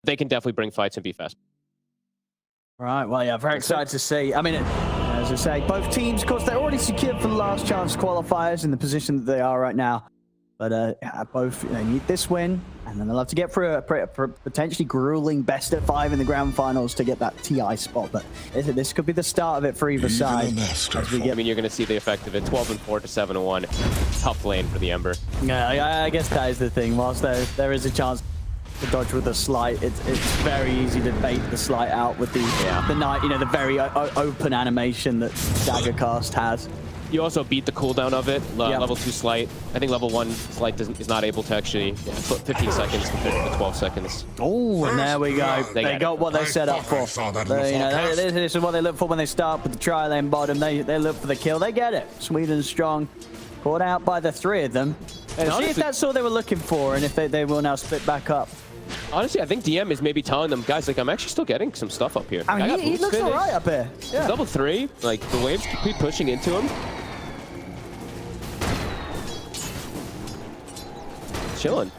They can definitely bring fights and be fast. Right, well, yeah, very excited to see. I mean, as I say, both teams, of course, they're already secured for the last chance qualifiers in the position that they are right now. But yeah, both need this win, and then they'll have to get through a potentially grueling best of 5 in the grand finals to get that TI spot. But this could be the start of it for either side. I mean, you're going to see the effect of it. 12-4 to 7-1. Tough lane for the Ember. Yeah, I guess that is the thing. Whilst there is a chance to dodge with a slight, it's very easy to bait the slight out with the night, the very open animation that Daggercast has. You also beat the cooldown of it. Level 2 slight. I think level 1 slight is not able to actually put 15 seconds compared to the 12 seconds. Oh, and there we go. They got what they set up for. This is what they look for when they start with the tri-lane bottom. They look for the kill. They get it. Sweden strong. Caught out by the 3 of them. See if that's all they were looking for, and if they will now split back up. Honestly, I think DM is maybe telling them, guys, like, I'm actually still getting some stuff up here. I mean, he looks all right up here. Yeah. Level 3, like, the waves keep pushing into him. Chilling.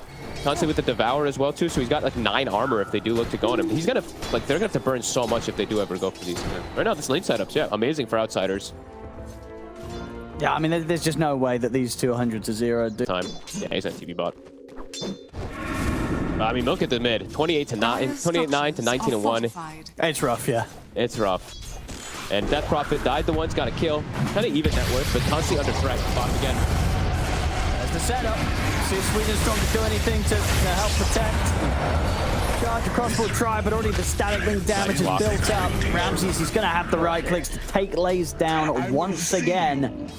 Constantly with the Devour as well, too, so he's got, like, 9 armor if they do look to go on him. He's gonna, like, they're gonna have to burn so much if they do ever go for these. Right now, this lane setups, yeah, amazing for outsiders. Yeah, I mean, there's just no way that these 200 to 0 do. Time. Yeah, he's on TV bot. I mean, look at the mid. 28-9 to 19-1. It's rough, yeah. It's rough. And Death Prophet died the one's got a kill. Kind of even net worth, but constantly under threat. Bottom again. There's the setup. See if Sweden's strong to do anything to help protect. Charge across full try, but already the static link damage is built up. Ramses, he's going to have the right clicks to take Lays down once again.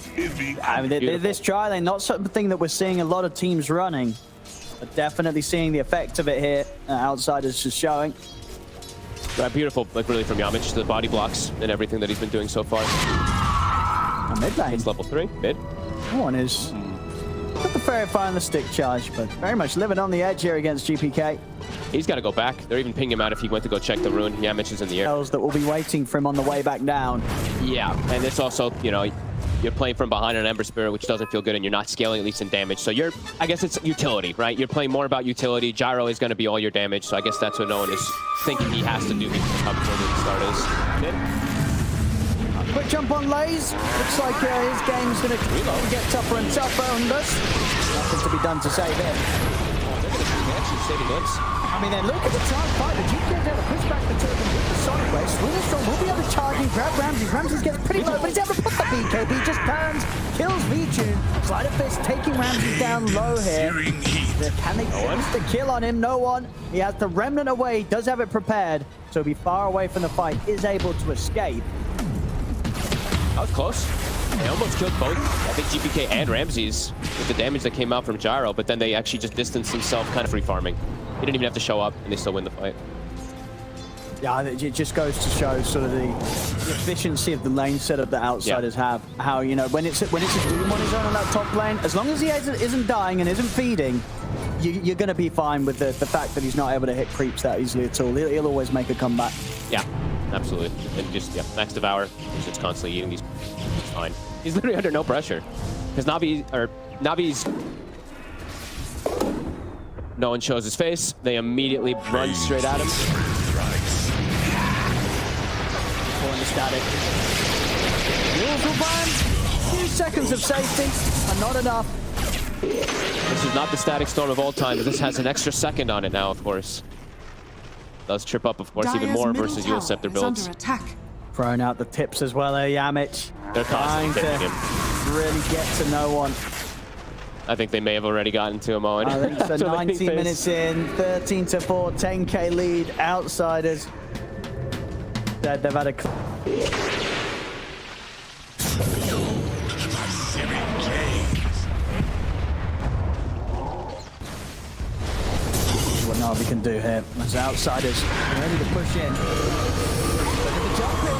I mean, this tri lane, not something that we're seeing a lot of teams running. But definitely seeing the effect of it here. Outsiders just showing. Beautiful, like, really from Yamich, the body blocks and everything that he's been doing so far. Mid lane. It's level 3, mid. One is not the Fairy Fire and the stick charge, but very much living on the edge here against GPK. He's got to go back. They're even pinging him out if he went to go check the rune. Yamich is in the air. That will be waiting for him on the way back down. Yeah, and it's also, you're playing from behind an Ember Spirit, which doesn't feel good, and you're not scaling at least in damage. So I guess it's utility, right? You're playing more about utility. Gyro is going to be all your damage, so I guess that's what no one is thinking he has to do before the start is. Quick jump on Lays. Looks like his game's going to get tougher and tougher on us. Nothing to be done to save him. Oh, they're going to be actually saving this. I mean, then look at the time fight. The GPK's able to push back the token with the Sonic Wave. Sweden Strong will be able to charge and grab Ramses. Ramses gets pretty low, but he's able to put the BKB. Just turns, kills V-Tune. Sleight of Fist taking Ramses down low here. Can they force the kill on him? No one. He has the Remnant away. He does have it prepared, so he'll be far away from the fight. Is able to escape. That was close. They almost killed both, I think, GPK and Ramses with the damage that came out from Gyro, but then they actually just distanced themselves, kind of free farming. He didn't even have to show up, and they still win the fight. Yeah, it just goes to show sort of the efficiency of the lane setup that outsiders have. How, when it's a Doom on his own on that top lane, as long as he isn't dying and isn't feeding, you're going to be fine with the fact that he's not able to hit creeps that easily at all. He'll always make a comeback. Yeah, absolutely. And just, Max Devour, he's just constantly eating these. He's fine. He's literally under no pressure. Because NaVi's... No one shows his face. They immediately run straight at him. Pulling the static. Rules will burn. A few seconds of safety are not enough. This is not the static storm of old time, but this has an extra second on it now, of course. Does trip up, of course, even more versus Yule Scepter builds. Throwing out the tips as well, Yamich. They're trying to really get to no one. I think they may have already gotten to him, Owen. I think so. 19 minutes in, 13-4, 10k lead. Outsiders. They've had a... What NaVi can do here as outsiders ready to push in. Look at the jump in.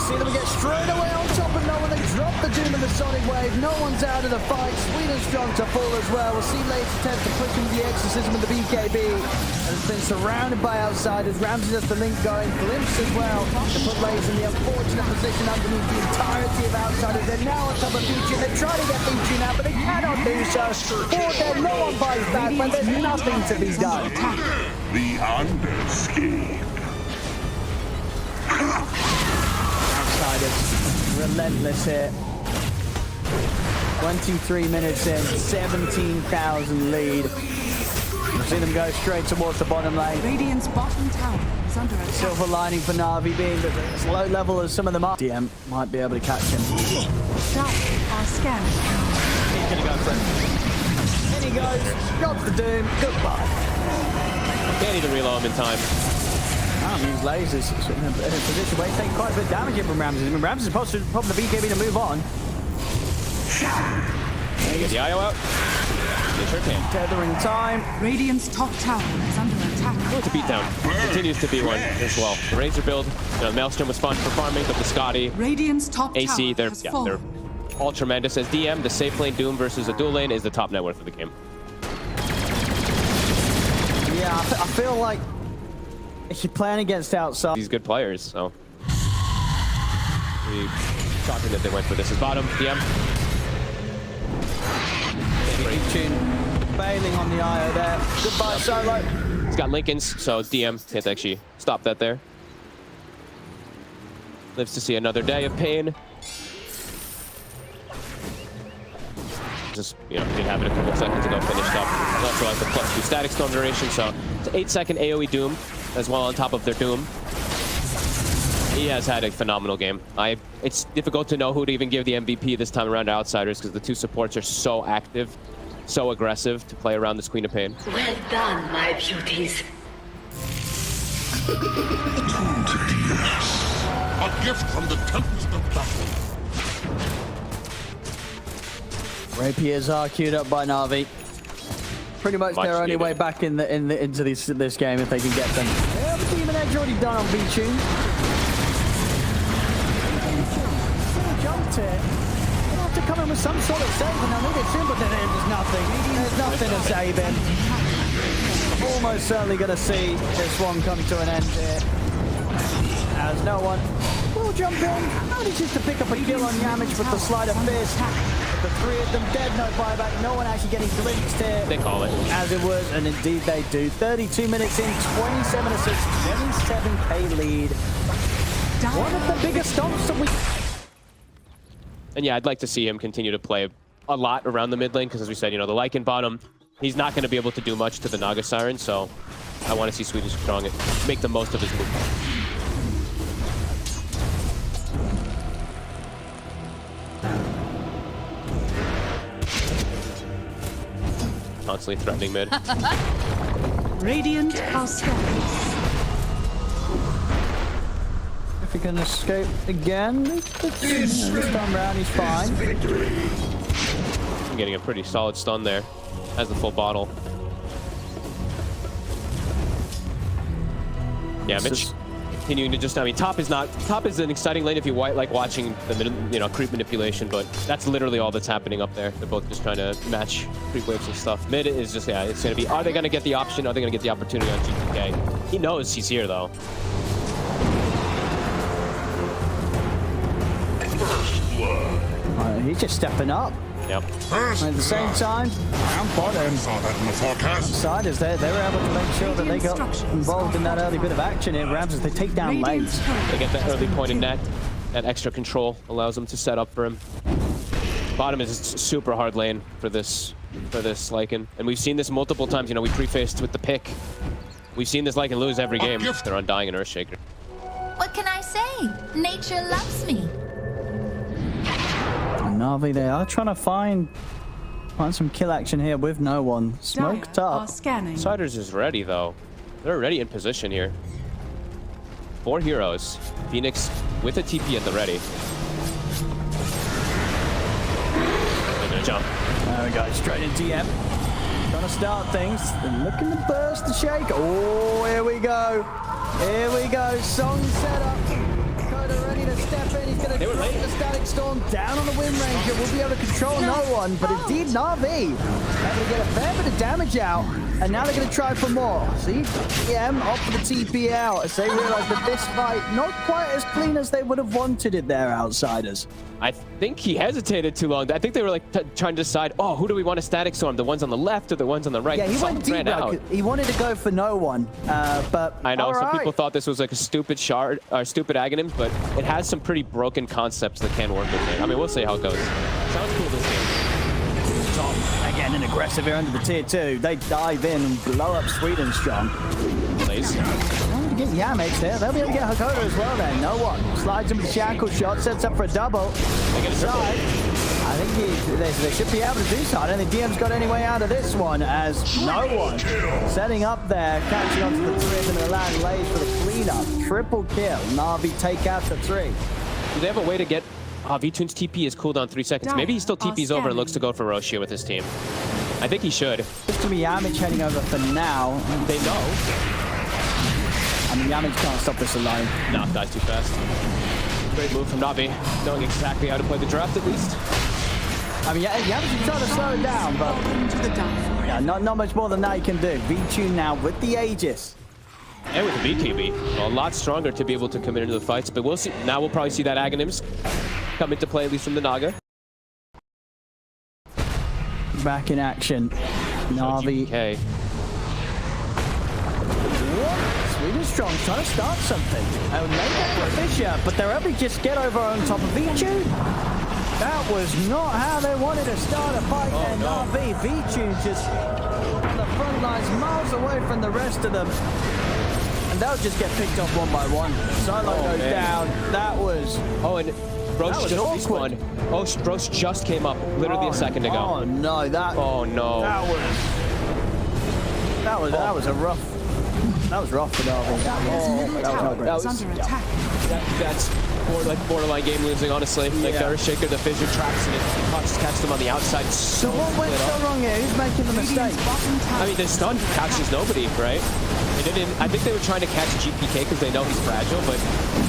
see them get straight away on top of no one. They drop the Doom and the Sonic Wave. No one's out of the fight. Sweden strong to fall as well. We'll see Lace attempt to push into the Exorcism with the BKB. And it's been surrounded by outsiders. Ramsey has the link going. Glimpse as well to put Lace in the unfortunate position underneath the entirety of outsiders. They're now on top of Beachin. They try to get Beachin out, but they cannot do so. For them, no one buys back, but there's nothing to be done. The underscape. Outsiders, relentless here. 23 minutes in, 17,000 lead. We've seen them go straight towards the bottom lane. Radiant's bottom tower is under attack. Silver lining for NaVi being as low level as some of them are. DM might be able to catch him. Shot are scanned. He's gonna go for it. In he goes, drops the Doom, goodbye. Can't even reload him in time. Use lasers in a position where he's taking quite a bit of damage here from Ramsey. I mean, Ramsey's supposed to pop the BKB to move on. Get the IO out. Get your can. Tethering time. Radiant's top tower is under attack. It's a beatdown. Continues to be one as well. The Razor build, Maelstrom was fun for farming, but the Scotty, Radiant's top AC, tower they're all tremendous. As DM, the safe lane Doom versus a dual lane is the top net worth of the game. Yeah, I feel like if you're playing against outside, These good players, so pretty shocking that they went for this. As bottom, DM. bailing on the IO there. Goodbye, Solo. He's got Lincolns, so DM can't actually stop that there. Lives to see another day of pain. Just, didn't have it a couple seconds ago, finished up. He also has the +2 static storm duration, so it's an 8-second AoE Doom as well on top of their Doom. He has had a phenomenal game. It's difficult to know who to even give the MVP this time around to Outsiders because the two supports are so active, so aggressive to play around this Queen of Pain. Well done, my beauties. Attuned to DS. A gift from the Tempest of Battle. Rapiers are queued up by NaVi. Pretty much their only way back into this game if they can get them. Yeah, the Demon Edge already done on V-Tune. Jumped here. They'll have to come in with some sort of save, and they'll need it soon, but there's nothing. There's nothing to save him. Almost certainly going to see this one come to an end here. As no one will jump in. Manages to pick up a kill on Yamich with the sleight of fist. The three of them dead, no buyback, no one actually getting glimpsed here. They call it. As it was, and indeed they do. 32 minutes in, 27 assists, 27k lead. One of the biggest stomps that we... And yeah, I'd like to see him continue to play a lot around the mid lane, because as we said, the Lycan bottom, he's not going to be able to do much to the Naga Siren, so I want to see Sweden Strong make the most of his movement. Constantly threatening mid. Radiant are scanned. If he can escape again, this time around he's fine. I'm getting a pretty solid stun there. Has the full bottle. Damage. Continuing to just, top is an exciting lane if you like watching the creep manipulation, but that's literally all that's happening up there. They're both just trying to match creep waves and stuff. Mid is just, it's going to be, are they going to get the option? Are they going to get the opportunity on GTK? He knows he's here though. First blood. He's just stepping up. Yep. At the same time, around bottom, Saw that in the forecast. Siders they were able to make sure that they got involved in that early bit of action here. Rams as they take down lanes. They get that early point in net. That extra control allows them to set up for him. Bottom is a super hard lane for this Lycan. And we've seen this multiple times. We prefaced with the pick. We've seen this Lycan lose every game. They're Undying and Earthshaker. What can I say? Nature loves me. NaVi, they are trying to find some kill action here with no one. Smoked Dire are up. scanning. Outsiders is ready though. They're already in position here. 4 heroes. Phoenix with a TP at the ready. They're gonna jump. There we go, straight into DM. Trying to start things. They're looking to burst the shake. Oh, here we go. Here we go. Song set up. Hakoda ready to step in. He's going to drop the Static Storm down on the Wind Ranger. We'll be able to control no one, but indeed NaVi able to get a fair bit of damage out. And now they're going to try for more. See, EM opt for the TP out as they realize that this fight not quite as clean as they would have wanted it there, Outsiders. I think he hesitated too long. I think they were like trying to decide, oh, who do we want to Static Storm? The ones on the left or the ones on the right? Yeah, he went deep. He wanted to go for no one, but I know some right. people thought this was like a stupid shard or stupid Aghanims, but it has some pretty broken concepts that can work with it. I mean, we'll see how it goes. Sounds cool this game. Tom, again, an aggressive here under the tier 2. They dive in and blow up Sweden strong. Please. To get Yamix there. They'll be able to get Hakoda as well then. No one. Slides him with the shackle shot, sets up for a double. They get a triple. I think they should be able to do so. I don't think DM's got any way out of this one as no one setting up there, catching onto the 3 and allowing Lays for the cleanup. Triple kill. NaVi take out the 3. Do they have a way to get... V-Tune's TP is cooldown 3 seconds. Maybe he still TP's over and looks to go for Roshia with his team. I think he should. Just to be Yamich heading over for now. They know. I mean, Yamich can't stop this alone. No, dies too fast. Great move from NaVi, knowing exactly how to play the draft at least. I mean, Yamich is trying to slow it down, but yeah, not much more than that he can do. V-Tune now with the Aegis. And with the BKB, a lot stronger to be able to come into the fights. But we'll see. Now we'll probably see that Aghanims come into play, at least from the Naga. Back in action. NaVi. Okay. Sweden Strong trying to start something. And maybe for Fisher, but they're able to just get over on top of V-Tune. That was not how they wanted to start a fight there. No. NaVi. V-Tune just on the front lines, miles away from the rest of them. And they'll just get picked off one by one. Silo goes down. That was... Oh, and Broach just awkward. respawned. Oh, Broach just came up literally a second ago. Oh no, that... Oh no. That was a rough... That was rough for NaVi. That was under attack. That's borderline game losing, honestly. Like the Earthshaker, the fissure traps, and it catches them on the outside. So what went so wrong here? Who's making the mistake? I mean, the stun catches nobody, right? They didn't. I think they were trying to catch GPK because they know he's fragile, but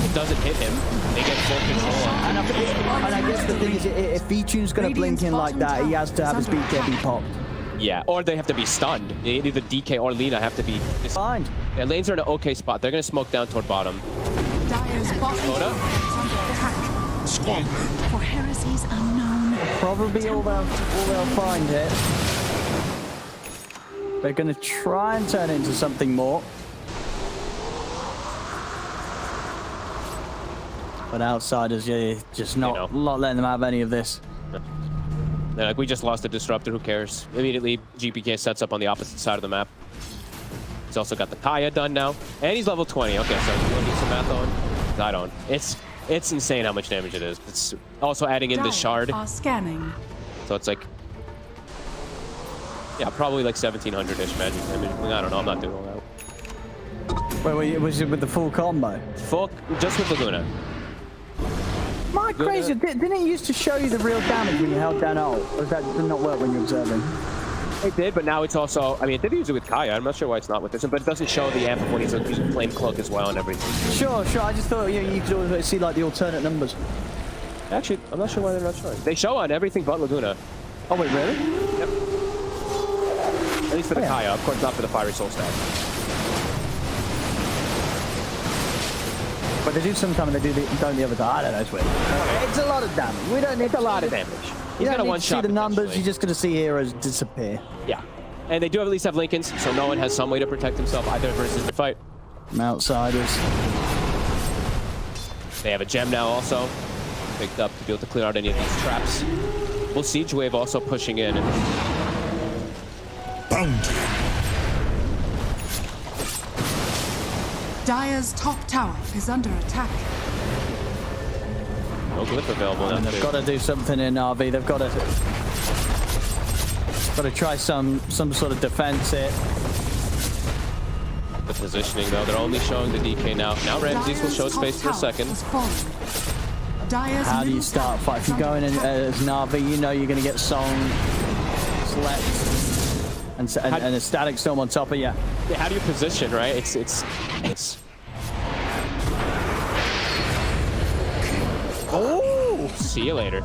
it doesn't hit him. They get full control. And I guess the thing is, if V-Tune's going to blink in like that, he has to have his BKB popped. Yeah, or they have to be stunned. Either DK or Lina have to be Fine. Yeah, lanes are in an okay spot. They're going to smoke down toward bottom. Dire's bottom Dota? is under attack. Swampland. For heresies unknown. Probably all they'll find here. They're going to try and turn it into something more. But Outsiders, yeah, just not letting them have any of this. They're like, we just lost a disruptor, who cares? Immediately, GPK sets up on the opposite side of the map. He's also got the Kaya done now. And he's level 20. Okay, so you want to do some math on? I don't. It's insane how much damage it is. It's also adding in the shard. Are scanning. So it's like... Yeah, probably like 1700-ish magic damage. I don't know, I'm not doing all that. Wait, was it with the full combo? Full, just with Laguna. My crazy, didn't it used to show you the real damage when you held down ult? Or does that not work when you're observing? It did, but now it's also... I mean, it did use it with Kaya. I'm not sure why it's not with this one, but it doesn't show the amp when he's using Flame Cloak as well and everything. Sure. I just thought you could always see like the alternate numbers. Actually, I'm not sure why they're not showing. They show on everything but Laguna. Oh, wait, really? Yep. At least for the Kaya, of course, not for the Fiery Soul stack. But they do sometimes, they don't the other time. I don't know, it's weird. It's a lot of damage. We don't need It's a lot of damage. You He's got a don't need to see one-shot the numbers, potentially. you're just going to see heroes disappear. Yeah. And they do at least have Lincolns, so no one has some way to protect himself either versus the fight. Outsiders. They have a gem now also, picked up to be able to clear out any of these traps. We'll Siege Wave also pushing in. Bounty. Dire's top tower is under attack. No glyph available now. And they've got to do something in RV. They've got to try some sort of defense here. The positioning though, they're only showing the DK now. Now Ramses will show space for a second. How do you start a fight? If you go in as NaVi, you know you're going to get Song, Slept, and a Static Storm on top of you. Yeah, how do you position, right? It's Oh! See you later.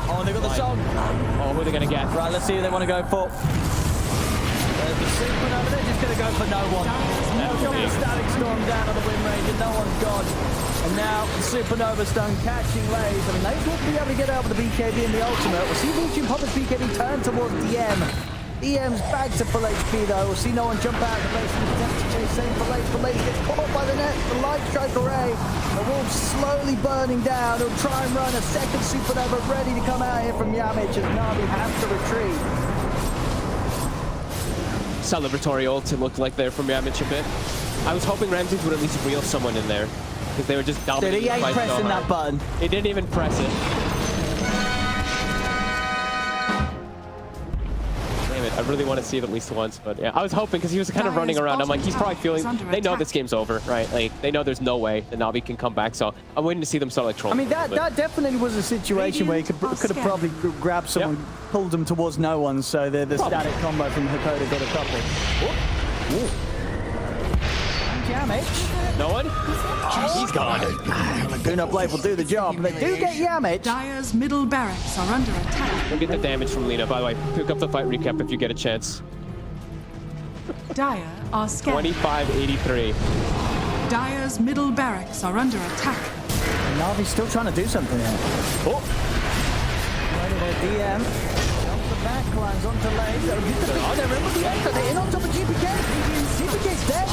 Oh, they got the song. Oh, who are they gonna get? Right, let's see who they want to go for. There's the supernova. They're just going to go for no one. They'll drop the static storm down on the wind range and no one's gone. And now the supernova stone catching Lays. I mean, Lays will be able to get out with the BKB and the ultimate. We'll see Vulture pop his BKB turn towards DM. DM's back to full HP though. We'll see no one jump out of the base and attempt to chase. Same for Lays. Lays gets caught by the net. The light strike array. The wolf slowly burning down. He'll try and run a second supernova ready to come out here from Yamich as NaVi has to retreat. Celebratory ult, it looked like there from Yamich a bit. I was hoping Ramses would at least wheel someone in there, because they were just dominating. Dude, he ain't pressing that button. He didn't even press it. Damn it, I really want to see it at least once, but yeah. I was hoping, because he was kind of running around. I'm like, he's probably feeling, they know this game's over, right? Like, they know there's no way that NaVi can come back, so I'm waiting to see them start like trolling. I mean, that definitely was a situation where he could have probably grabbed someone, pulled them towards no one, so the static combo from Hakoda got a couple. Ooh. Yamich. No one? Oh, he's gone. Laguna Blade will do the job. They do get Yamich. Dire's middle barracks are under attack. Don't get the damage from Lina, by the way. Pick up the fight recap if you get a chance. Dire are scattered. 25-83. Dire's middle barracks are under attack. NaVi's still trying to do something here. Oh. Ready there, DM. Jump the back lines onto Lays. They're in with the extra. They're in on top of GPK. GPK's dead.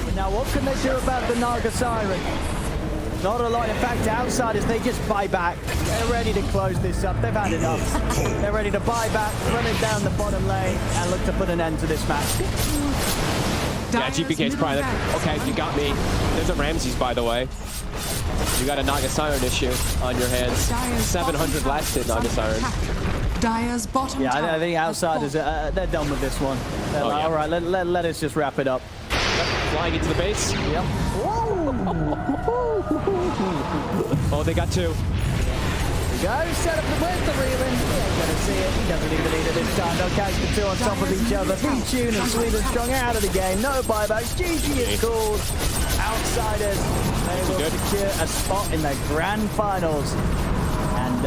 But now what can they do about the Naga Siren? Not a lot. In fact, outsiders, they just buy back. They're ready to close this up. They've had enough. They're ready to buy back, run it down the bottom lane, and look to put an end to this match. Yeah, GPK's probably like, okay, you got me. There's a Ramses, by the way. You got a Naga Siren issue on your hands. 700 last hit Naga Siren. Dire's bottom Yeah, tower I think outsiders, they're done with this one. They're like, all right, let us just wrap it up. Flying into the base. Yep. Oh, they got two. Go, set up the where's the reeling? He ain't gonna see it. He doesn't even need it this time. They'll catch the two on top of each other. V-Tune and Sweden Strong out of the game. No buybacks. GG is called. Outsiders, they will secure a spot in the grand finals. And